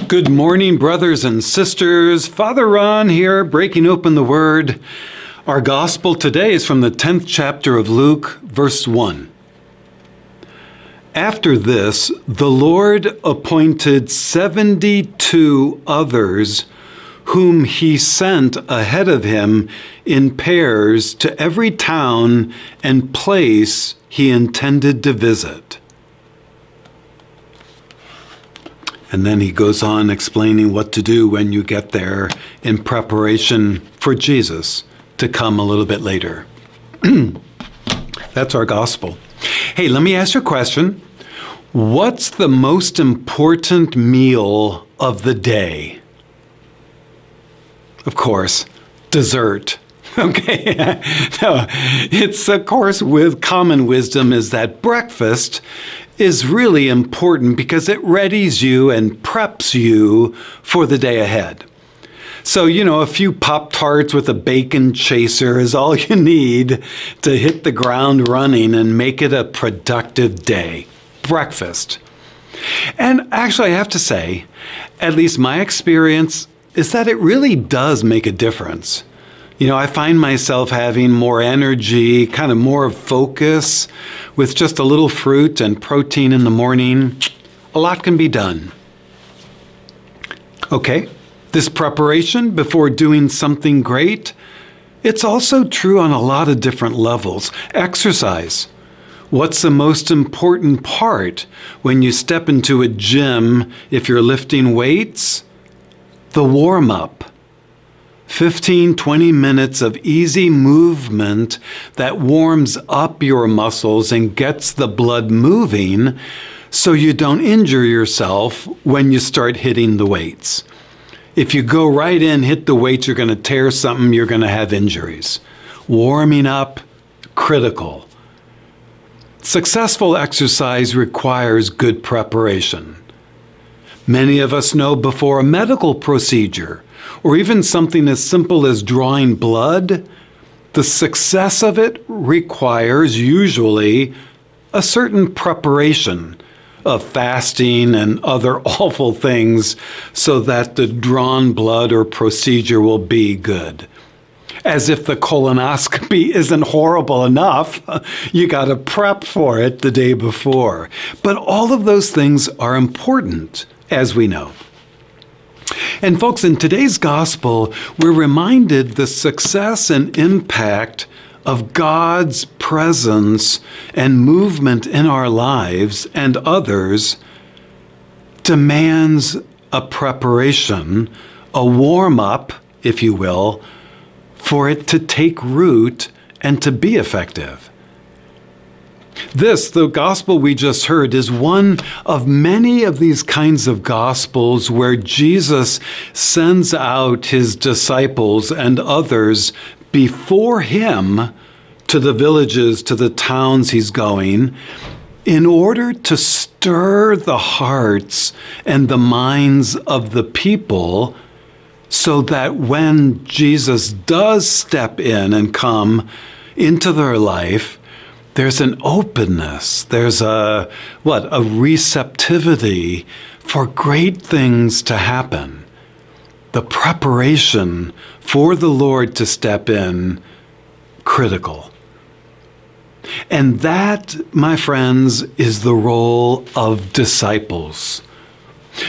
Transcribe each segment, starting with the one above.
Good morning, brothers and sisters. Father Ron here, breaking open the Word. Our gospel today is from the 10th chapter of Luke, verse 1. After this, the Lord appointed 72 others, whom he sent ahead of him in pairs to every town and place he intended to visit. And then he goes on explaining what to do when you get there in preparation for Jesus to come a little bit later. That's our gospel. Hey, let me ask you a question. What's the most important meal of the day? Of course, dessert. Okay, no, it's of course with common wisdom is that breakfast is really important because it readies you and preps you for the day ahead. So, a few Pop-Tarts with a bacon chaser is all you need to hit the ground running and make it a productive day. Breakfast. And actually, I have to say, at least my experience is that it really does make a difference. I find myself having more energy, kind of more focus with just a little fruit and protein in the morning. A lot can be done. Okay, this preparation before doing something great, it's also true on a lot of different levels. Exercise. What's the most important part when you step into a gym if you're lifting weights? The warm-up. 15, 20 minutes of easy movement that warms up your muscles and gets the blood moving so you don't injure yourself when you start hitting the weights. If you go right in, hit the weights, you're going to tear something, you're going to have injuries. Warming up, critical. Successful exercise requires good preparation. Many of us know before a medical procedure, or even something as simple as drawing blood, the success of it requires usually a certain preparation of fasting and other awful things so that the drawn blood or procedure will be good. As if the colonoscopy isn't horrible enough, you got to prep for it the day before. But all of those things are important, as we know. And folks, in today's gospel, we're reminded the success and impact of God's presence and movement in our lives and others demands a preparation, a warm-up, if you will, for it to take root and to be effective. This, the gospel we just heard, is one of many of these kinds of gospels where Jesus sends out his disciples and others before him to the villages, to the towns he's going, in order to stir the hearts and the minds of the people so that when Jesus does step in and come into their life, there's an openness, there's a receptivity for great things to happen. The preparation for the Lord to step in, critical. And that, my friends, is the role of disciples.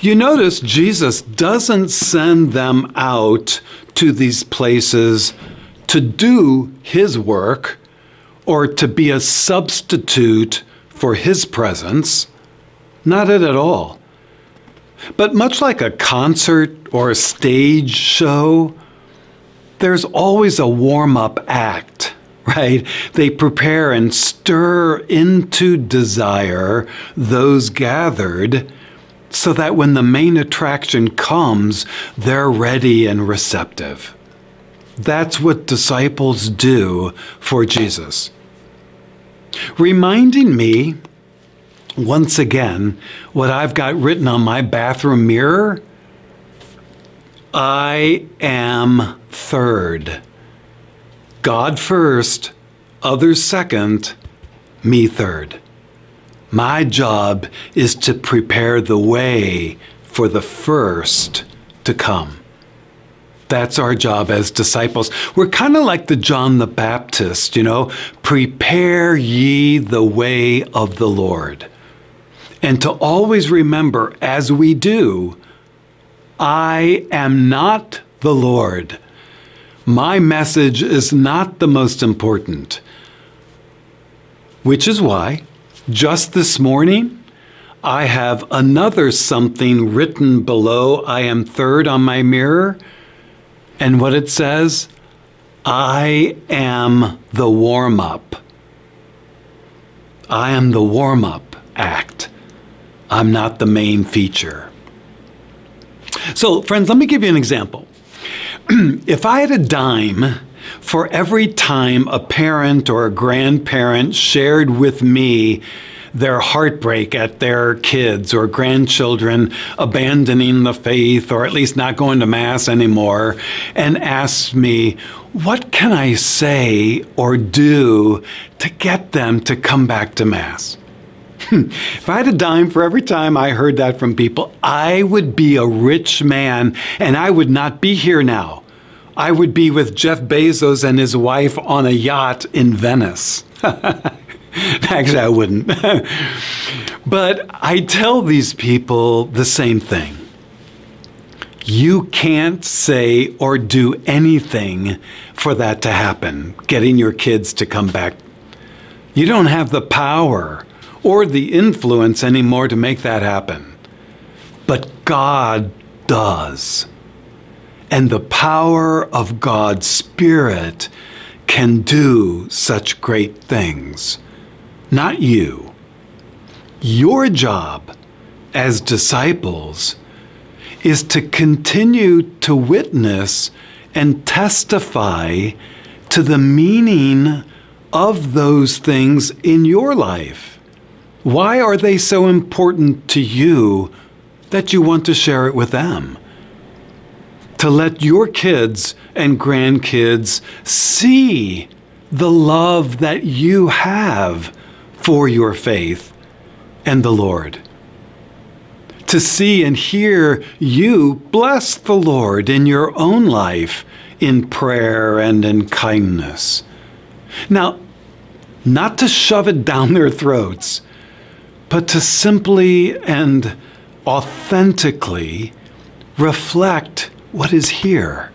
You notice Jesus doesn't send them out to these places to do his work or to be a substitute for his presence. Not it at all. But much like a concert or a stage show, there's always a warm-up act, right? They prepare and stir into desire those gathered so that when the main attraction comes, they're ready and receptive. That's what disciples do for Jesus. Reminding me, once again, what I've got written on my bathroom mirror, I am third. God first, others second, me third. My job is to prepare the way for the first to come. That's our job as disciples. We're kind of like the John the Baptist, prepare ye the way of the Lord. And to always remember, as we do, I am not the Lord. My message is not the most important. Which is why, just this morning, I have another something written below I am third on my mirror. And what it says, I am the warm-up. I am the warm-up act. I'm not the main feature. So, friends, let me give you an example. If I had a dime for every time a parent or a grandparent shared with me their heartbreak at their kids or grandchildren abandoning the faith, or at least not going to Mass anymore, and asked me, what can I say or do to get them to come back to Mass? If I had a dime for every time I heard that from people, I would be a rich man, and I would not be here now. I would be with Jeff Bezos and his wife on a yacht in Venice. Actually, I wouldn't. But I tell these people the same thing. You can't say or do anything for that to happen, getting your kids to come back. You don't have the power or the influence anymore to make that happen. But God does. And the power of God's Spirit can do such great things. Not you. Your job as disciples is to continue to witness and testify to the meaning of those things in your life. Why are they so important to you that you want to share it with them? To let your kids and grandkids see the love that you have for your faith and the Lord. To see and hear you bless the Lord in your own life in prayer and in kindness. Now, not to shove it down their throats, but to simply and authentically reflect what is here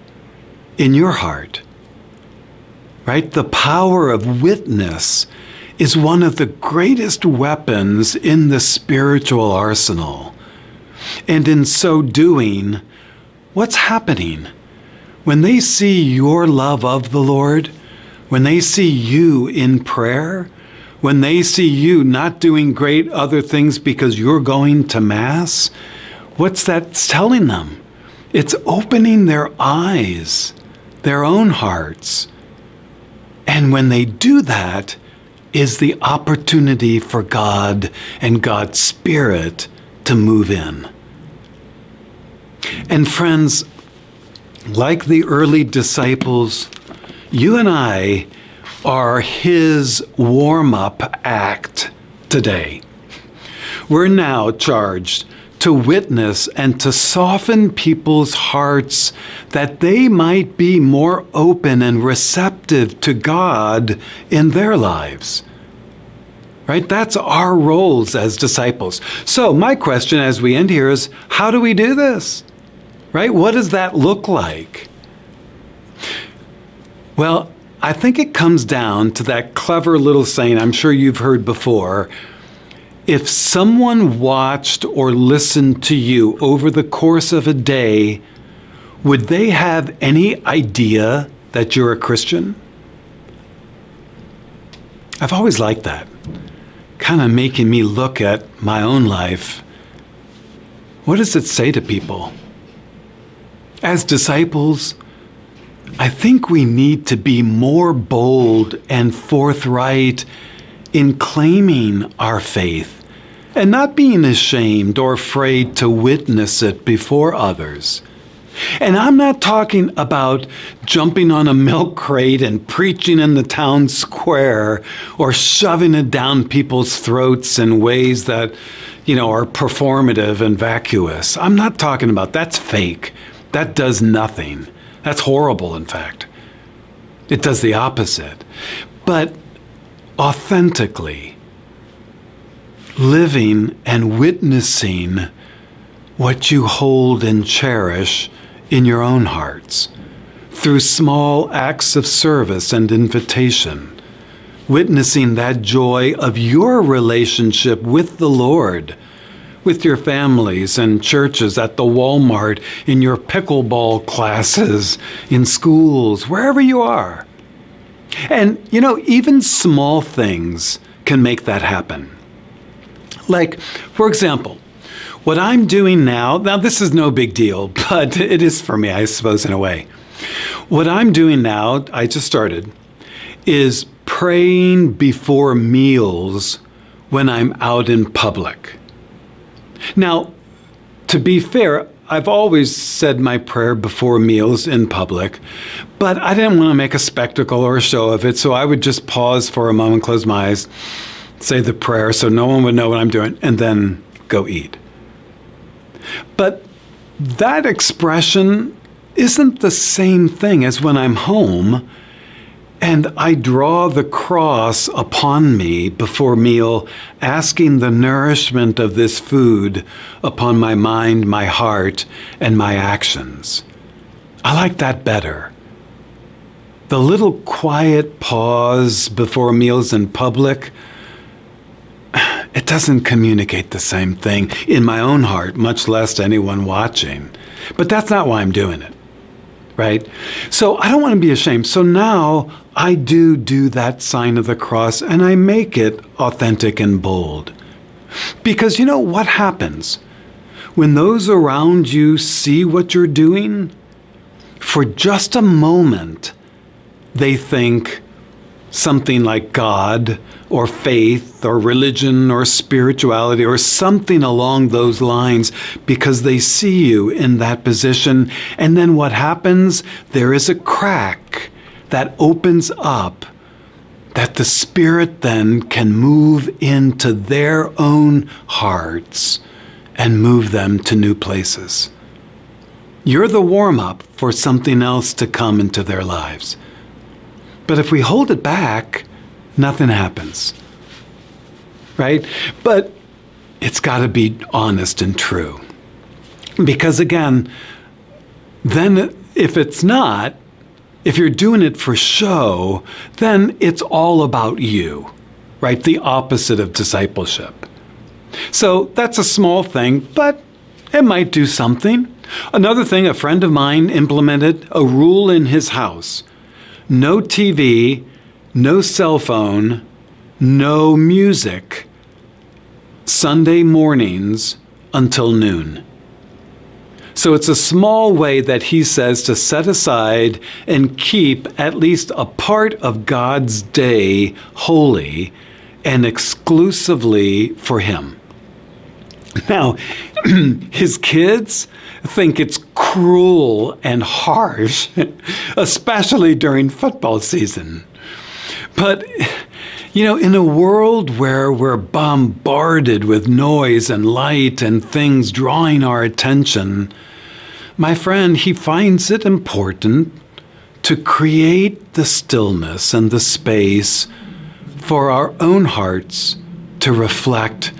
in your heart. Right? The power of witness is one of the greatest weapons in the spiritual arsenal. And in so doing, what's happening? When they see your love of the Lord, when they see you in prayer, when they see you not doing great other things because you're going to Mass, what's that telling them? It's opening their eyes, their own hearts. And when they do that, is the opportunity for God and God's Spirit to move in. And friends, like the early disciples, you and I are His warm-up act today. We're now charged to witness and to soften people's hearts that they might be more open and receptive to God in their lives. Right? That's our roles as disciples. So my question as we end here is, how do we do this? Right? What does that look like? Well, I think it comes down to that clever little saying I'm sure you've heard before. If someone watched or listened to you over the course of a day, would they have any idea that you're a Christian? I've always liked that. Kind of making me look at my own life. What does it say to people? As disciples, I think we need to be more bold and forthright in claiming our faith and not being ashamed or afraid to witness it before others. And I'm not talking about jumping on a milk crate and preaching in the town square or shoving it down people's throats in ways that, are performative and vacuous. I'm not talking about that's fake. That does nothing. That's horrible, in fact. It does the opposite. But authentically living and witnessing what you hold and cherish in your own hearts through small acts of service and invitation, witnessing that joy of your relationship with the Lord, with your families and churches, at the Walmart, in your pickleball classes, in schools, wherever you are. And, even small things can make that happen. Like, for example, what I'm doing now this is no big deal, but it is for me, I suppose, in a way. What I'm doing now, I just started, is praying before meals when I'm out in public. Now, to be fair, I've always said my prayer before meals in public, but I didn't want to make a spectacle or a show of it, so I would just pause for a moment, close my eyes, say the prayer so no one would know what I'm doing, and then go eat. But that expression isn't the same thing as when I'm home and I draw the cross upon me before meal, asking the nourishment of this food upon my mind, my heart, and my actions. I like that better. The little quiet pause before meals in public, it doesn't communicate the same thing in my own heart, much less to anyone watching. But that's not why I'm doing it, right? So I don't want to be ashamed. So now I do that sign of the cross, and I make it authentic and bold. Because what happens? When those around you see what you're doing, for just a moment, they think something like God or faith or religion or spirituality or something along those lines, because they see you in that position. And then what happens? There is a crack that opens up, that the Spirit then can move into their own hearts and move them to new places. You're the warm-up for something else to come into their lives. But if we hold it back, nothing happens, right? But it's got to be honest and true. Because again, then if it's not, if you're doing it for show, then it's all about you, right? The opposite of discipleship. So that's a small thing, but it might do something. Another thing, a friend of mine implemented a rule in his house. No TV, no cell phone, no music, Sunday mornings until noon. So it's a small way that he says to set aside and keep at least a part of God's day holy and exclusively for him. Now, his kids think it's cruel and harsh, especially during football season. But, in a world where we're bombarded with noise and light and things drawing our attention, my friend, he finds it important to create the stillness and the space for our own hearts to reflect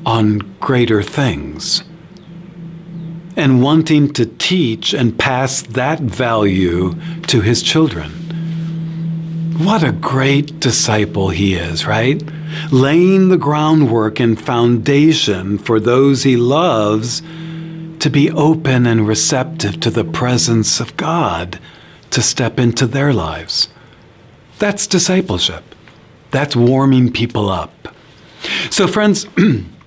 on greater things, and wanting to teach and pass that value to his children. What a great disciple he is, right? Laying the groundwork and foundation for those he loves to be open and receptive to the presence of God to step into their lives. That's discipleship. That's warming people up. So friends,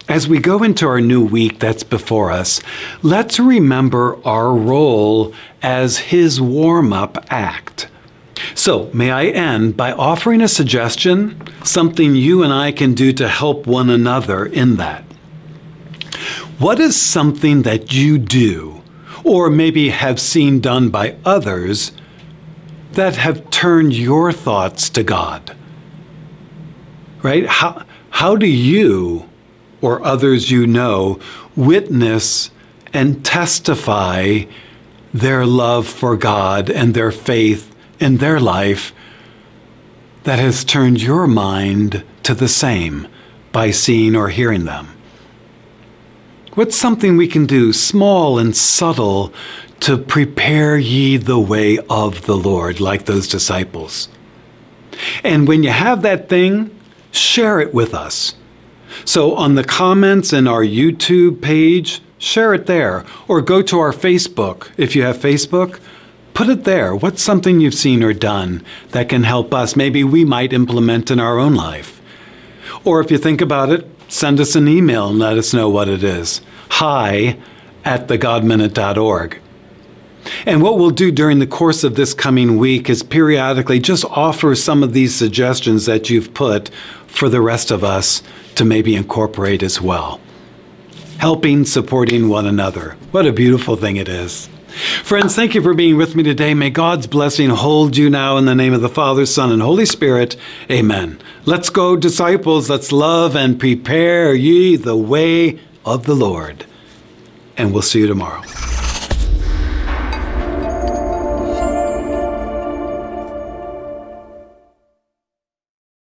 as we go into our new week that's before us, let's remember our role as his warm-up act. So may I end by offering a suggestion, something you and I can do to help one another in that. What is something that you do, or maybe have seen done by others, that have turned your thoughts to God? Right? How do you or others you know witness and testify their love for God and their faith in their life that has turned your mind to the same by seeing or hearing them? What's something we can do, small and subtle, to prepare ye the way of the Lord, like those disciples? And when you have that thing, share it with us. So on the comments in our YouTube page, share it there. Or go to our Facebook. If you have Facebook, put it there. What's something you've seen or done that can help us? Maybe we might implement in our own life. Or if you think about it, send us an email and let us know what it is. hi@thegodminute.org. And what we'll do during the course of this coming week is periodically just offer some of these suggestions that you've put for the rest of us to maybe incorporate as well. Helping, supporting one another. What a beautiful thing it is. Friends, thank you for being with me today. May God's blessing hold you now in the name of the Father, Son, and Holy Spirit. Amen. Let's go, disciples. Let's love and prepare ye the way of the Lord. And we'll see you tomorrow.